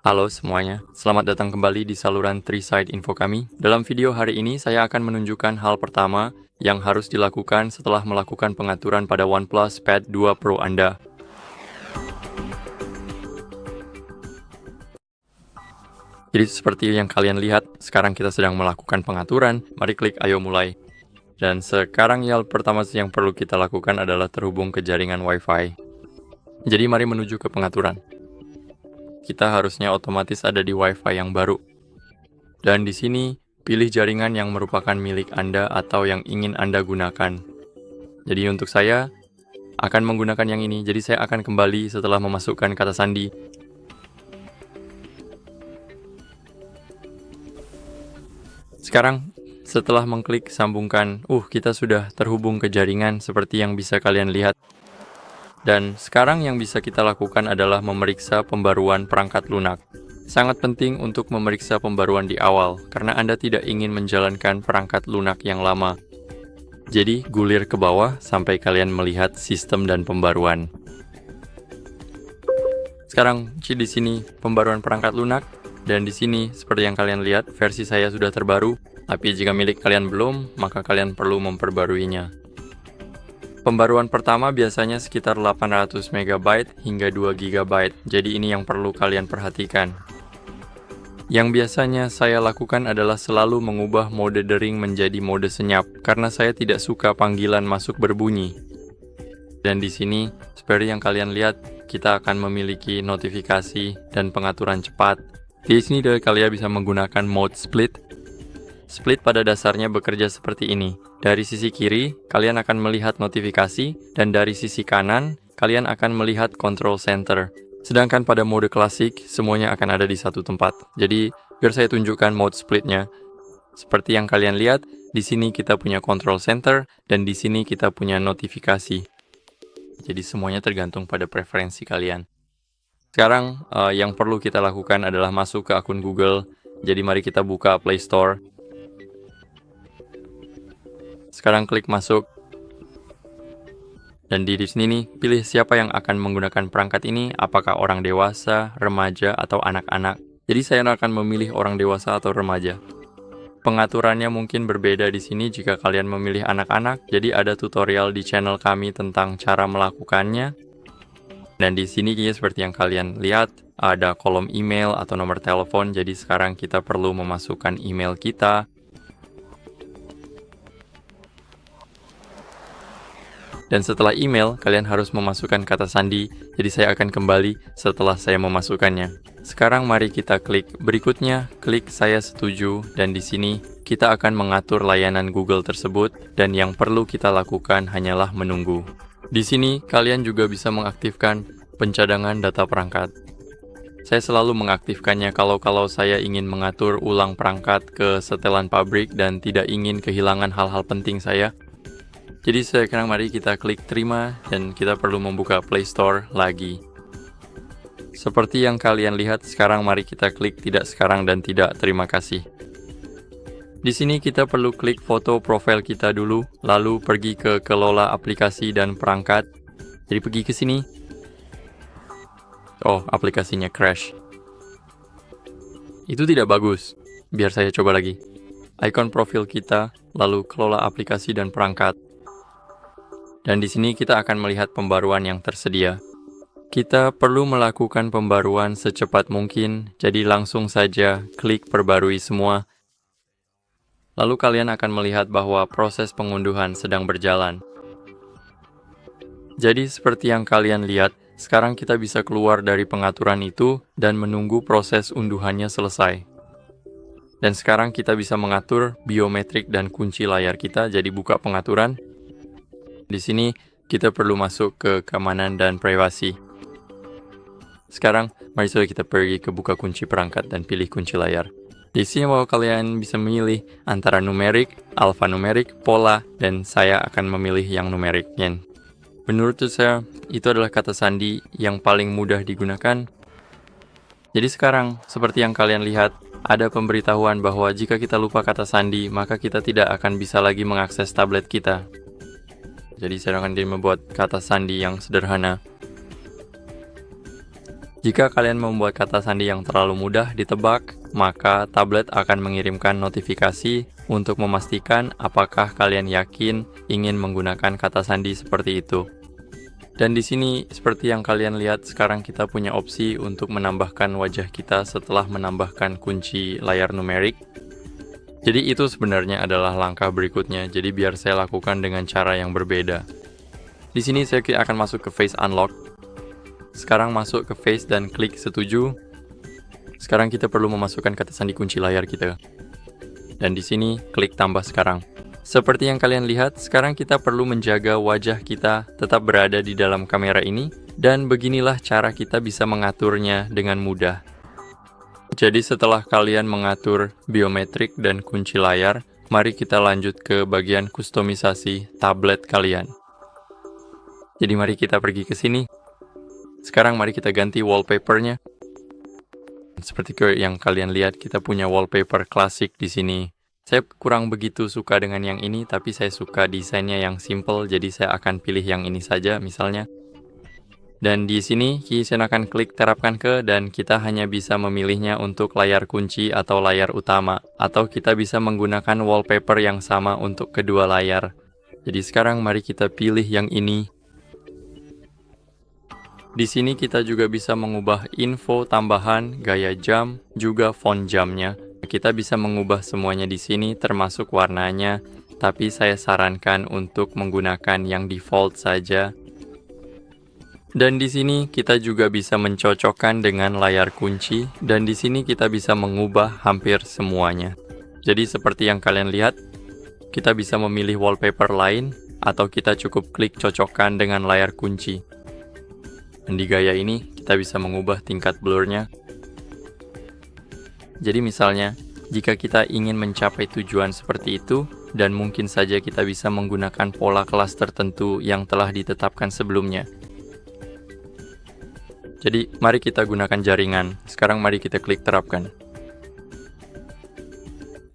Halo semuanya, selamat datang kembali di saluran 3Side Info kami. Dalam video hari ini saya akan menunjukkan hal pertama yang harus dilakukan setelah melakukan pengaturan pada OnePlus Pad 2 Pro Anda. Jadi seperti yang kalian lihat, sekarang kita sedang melakukan pengaturan. Mari klik ayo mulai. Dan sekarang yang pertama yang perlu kita lakukan adalah terhubung ke jaringan Wi-Fi. Jadi mari menuju ke pengaturan. Kita harusnya otomatis ada di Wi-Fi yang baru. Dan di sini, pilih jaringan yang merupakan milik Anda atau yang ingin Anda gunakan. Jadi untuk saya, akan menggunakan yang ini. Jadi saya akan kembali setelah memasukkan kata sandi. Sekarang, setelah mengklik sambungkan, kita sudah terhubung ke jaringan seperti yang bisa kalian lihat. Dan sekarang yang bisa kita lakukan adalah memeriksa pembaruan perangkat lunak. Sangat penting untuk memeriksa pembaruan di awal, karena Anda tidak ingin menjalankan perangkat lunak yang lama. Jadi, gulir ke bawah sampai kalian melihat sistem dan pembaruan. Sekarang, di sini pembaruan perangkat lunak, dan di sini seperti yang kalian lihat, versi saya sudah terbaru, tapi jika milik kalian belum, maka kalian perlu memperbaruinya. Pembaruan pertama biasanya sekitar 800 MB hingga 2 GB, jadi ini yang perlu kalian perhatikan. Yang biasanya saya lakukan adalah selalu mengubah mode dering menjadi mode senyap, karena saya tidak suka panggilan masuk berbunyi. Dan di sini, seperti yang kalian lihat, kita akan memiliki notifikasi dan pengaturan cepat. Di sini kalian bisa menggunakan mode split. Split pada dasarnya bekerja seperti ini. Dari sisi kiri, kalian akan melihat notifikasi, dan dari sisi kanan, kalian akan melihat control center. Sedangkan pada mode klasik, semuanya akan ada di satu tempat. Jadi, biar saya tunjukkan mode splitnya. Seperti yang kalian lihat, di sini kita punya control center, dan di sini kita punya notifikasi. Jadi, semuanya tergantung pada preferensi kalian. Sekarang, yang perlu kita lakukan adalah masuk ke akun Google. Jadi, mari kita buka Play Store. Sekarang klik masuk. Dan di sini nih, pilih siapa yang akan menggunakan perangkat ini, apakah orang dewasa, remaja, atau anak-anak. Jadi saya akan memilih orang dewasa atau remaja. Pengaturannya mungkin berbeda di sini jika kalian memilih anak-anak, jadi ada tutorial di channel kami tentang cara melakukannya. Dan di sini seperti yang kalian lihat, ada kolom email atau nomor telepon, jadi sekarang kita perlu memasukkan email kita. Dan setelah email, kalian harus memasukkan kata sandi, jadi saya akan kembali setelah saya memasukkannya. Sekarang mari kita klik berikutnya, klik saya setuju, dan di sini kita akan mengatur layanan Google tersebut, dan yang perlu kita lakukan hanyalah menunggu. Di sini, kalian juga bisa mengaktifkan pencadangan data perangkat. Saya selalu mengaktifkannya kalau saya ingin mengatur ulang perangkat ke setelan pabrik dan tidak ingin kehilangan hal-hal penting saya. Jadi sekarang mari kita klik terima dan kita perlu membuka Play Store lagi. Seperti yang kalian lihat, sekarang mari kita klik tidak sekarang dan tidak terima kasih. Di sini kita perlu klik foto profil kita dulu, lalu pergi ke kelola aplikasi dan perangkat. Jadi pergi ke sini. Aplikasinya crash. Itu tidak bagus. Biar saya coba lagi. Icon profil kita, lalu kelola aplikasi dan perangkat. Dan di sini kita akan melihat pembaruan yang tersedia. Kita perlu melakukan pembaruan secepat mungkin, jadi langsung saja klik perbarui semua. Lalu kalian akan melihat bahwa proses pengunduhan sedang berjalan. Jadi seperti yang kalian lihat, sekarang kita bisa keluar dari pengaturan itu dan menunggu proses unduhannya selesai. Dan sekarang kita bisa mengatur biometrik dan kunci layar kita, jadi buka pengaturan. Di sini kita perlu masuk ke keamanan dan privasi. Sekarang, mari kita pergi ke buka kunci perangkat dan pilih kunci layar. Di sini kalian bisa memilih antara numerik, alfanumerik, pola, dan saya akan memilih yang numerik. Menurut saya, itu adalah kata sandi yang paling mudah digunakan. Jadi sekarang, seperti yang kalian lihat, ada pemberitahuan bahwa jika kita lupa kata sandi, maka kita tidak akan bisa lagi mengakses tablet kita. Jadi saya akan membuat kata sandi yang sederhana. Jika kalian membuat kata sandi yang terlalu mudah ditebak, maka tablet akan mengirimkan notifikasi untuk memastikan apakah kalian yakin ingin menggunakan kata sandi seperti itu. Dan di sini, seperti yang kalian lihat, sekarang kita punya opsi untuk menambahkan wajah kita setelah menambahkan kunci layar numerik. Jadi itu sebenarnya adalah langkah berikutnya, jadi biar saya lakukan dengan cara yang berbeda. Di sini saya akan masuk ke Face Unlock. Sekarang masuk ke Face dan klik setuju. Sekarang kita perlu memasukkan kata sandi kunci layar kita. Dan di sini, klik tambah sekarang. Seperti yang kalian lihat, sekarang kita perlu menjaga wajah kita tetap berada di dalam kamera ini, dan beginilah cara kita bisa mengaturnya dengan mudah. Jadi setelah kalian mengatur biometrik dan kunci layar, mari kita lanjut ke bagian kustomisasi tablet kalian. Jadi mari kita pergi ke sini. Sekarang mari kita ganti wallpapernya. Seperti yang kalian lihat, kita punya wallpaper klasik di sini. Saya kurang begitu suka dengan yang ini, tapi saya suka desainnya yang simple, jadi saya akan pilih yang ini saja misalnya. Dan di sini, saya akan klik terapkan ke, dan kita hanya bisa memilihnya untuk layar kunci atau layar utama. Atau kita bisa menggunakan wallpaper yang sama untuk kedua layar. Jadi sekarang mari kita pilih yang ini. Di sini kita juga bisa mengubah info tambahan, gaya jam, juga font jamnya. Kita bisa mengubah semuanya di sini termasuk warnanya, tapi saya sarankan untuk menggunakan yang default saja. Dan di sini kita juga bisa mencocokkan dengan layar kunci, dan di sini kita bisa mengubah hampir semuanya. Jadi seperti yang kalian lihat, kita bisa memilih wallpaper lain, atau kita cukup klik cocokkan dengan layar kunci. Dan di gaya ini, kita bisa mengubah tingkat blurnya. Jadi misalnya, jika kita ingin mencapai tujuan seperti itu, dan mungkin saja kita bisa menggunakan pola kelas tertentu yang telah ditetapkan sebelumnya. Jadi, mari kita gunakan jaringan. Sekarang mari kita klik terapkan.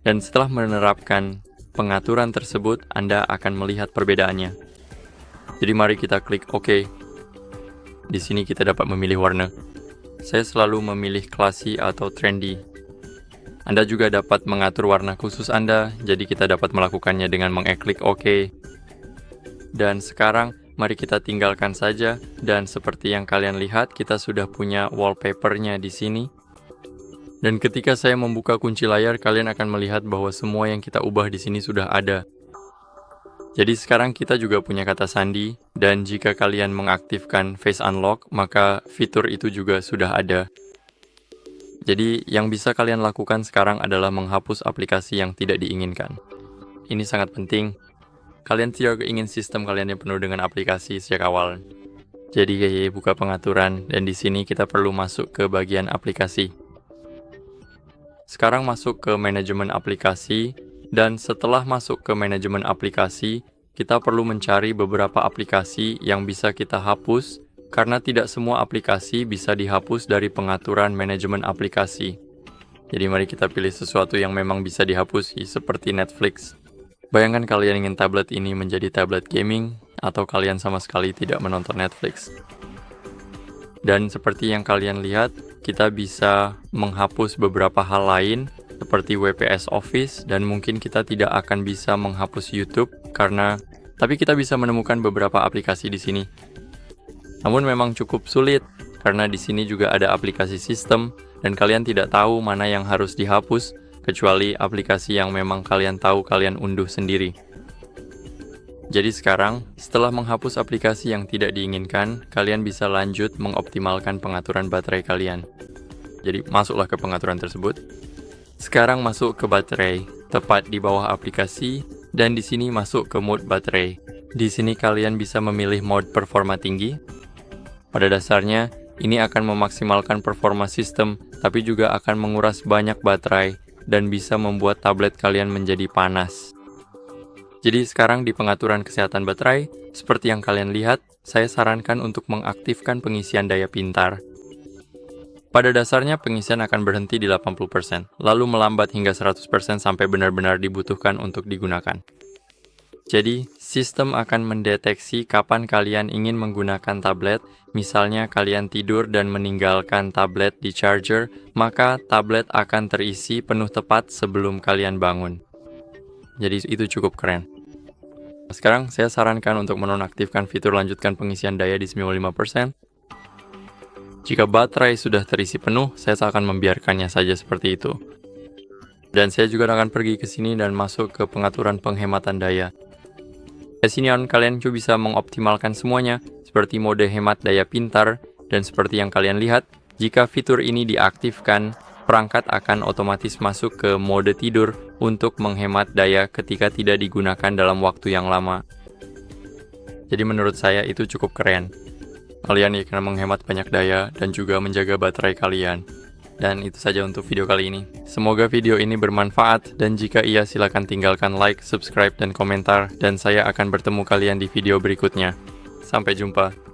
Dan setelah menerapkan pengaturan tersebut, Anda akan melihat perbedaannya. Jadi mari kita klik OK. Di sini kita dapat memilih warna. Saya selalu memilih classy atau trendy. Anda juga dapat mengatur warna khusus Anda, jadi kita dapat melakukannya dengan mengklik OK. Dan sekarang, mari kita tinggalkan saja, dan seperti yang kalian lihat, kita sudah punya wallpapernya di sini. Dan ketika saya membuka kunci layar, kalian akan melihat bahwa semua yang kita ubah di sini sudah ada. Jadi sekarang kita juga punya kata sandi, dan jika kalian mengaktifkan Face Unlock, maka fitur itu juga sudah ada. Jadi, yang bisa kalian lakukan sekarang adalah menghapus aplikasi yang tidak diinginkan. Ini sangat penting. Kalian tidak ingin sistem kalian yang penuh dengan aplikasi sejak awal. Jadi, buka pengaturan, dan di sini kita perlu masuk ke bagian aplikasi. Sekarang masuk ke manajemen aplikasi, dan setelah masuk ke manajemen aplikasi, kita perlu mencari beberapa aplikasi yang bisa kita hapus, karena tidak semua aplikasi bisa dihapus dari pengaturan manajemen aplikasi. Jadi mari kita pilih sesuatu yang memang bisa dihapus, seperti Netflix. Bayangkan kalian ingin tablet ini menjadi tablet gaming, atau kalian sama sekali tidak menonton Netflix. Dan seperti yang kalian lihat, kita bisa menghapus beberapa hal lain, seperti WPS Office, dan mungkin kita tidak akan bisa menghapus YouTube, tapi kita bisa menemukan beberapa aplikasi di sini. Namun memang cukup sulit, karena di sini juga ada aplikasi sistem, dan kalian tidak tahu mana yang harus dihapus, kecuali aplikasi yang memang kalian tahu kalian unduh sendiri. Jadi sekarang, setelah menghapus aplikasi yang tidak diinginkan, kalian bisa lanjut mengoptimalkan pengaturan baterai kalian. Jadi masuklah ke pengaturan tersebut. Sekarang masuk ke baterai, tepat di bawah aplikasi, dan di sini masuk ke mode baterai. Di sini kalian bisa memilih mode performa tinggi. Pada dasarnya, ini akan memaksimalkan performa sistem, tapi juga akan menguras banyak baterai, dan bisa membuat tablet kalian menjadi panas. Jadi sekarang di pengaturan kesehatan baterai, seperti yang kalian lihat, saya sarankan untuk mengaktifkan pengisian daya pintar. Pada dasarnya pengisian akan berhenti di 80%, lalu melambat hingga 100% sampai benar-benar dibutuhkan untuk digunakan. Jadi, sistem akan mendeteksi kapan kalian ingin menggunakan tablet. Misalnya kalian tidur dan meninggalkan tablet di charger, maka tablet akan terisi penuh tepat sebelum kalian bangun. Jadi itu cukup keren. Sekarang saya sarankan untuk menonaktifkan fitur lanjutkan pengisian daya di 95%. Jika baterai sudah terisi penuh, saya akan membiarkannya saja seperti itu. Dan saya juga akan pergi ke sini dan masuk ke pengaturan penghematan daya. Di sini kalian juga bisa mengoptimalkan semuanya, seperti mode hemat daya pintar, dan seperti yang kalian lihat, jika fitur ini diaktifkan, perangkat akan otomatis masuk ke mode tidur untuk menghemat daya ketika tidak digunakan dalam waktu yang lama. Jadi menurut saya itu cukup keren. Kalian akan menghemat banyak daya dan juga menjaga baterai kalian. Dan itu saja untuk video kali ini. Semoga video ini bermanfaat, dan jika iya silakan tinggalkan like, subscribe, dan komentar, dan saya akan bertemu kalian di video berikutnya. Sampai jumpa.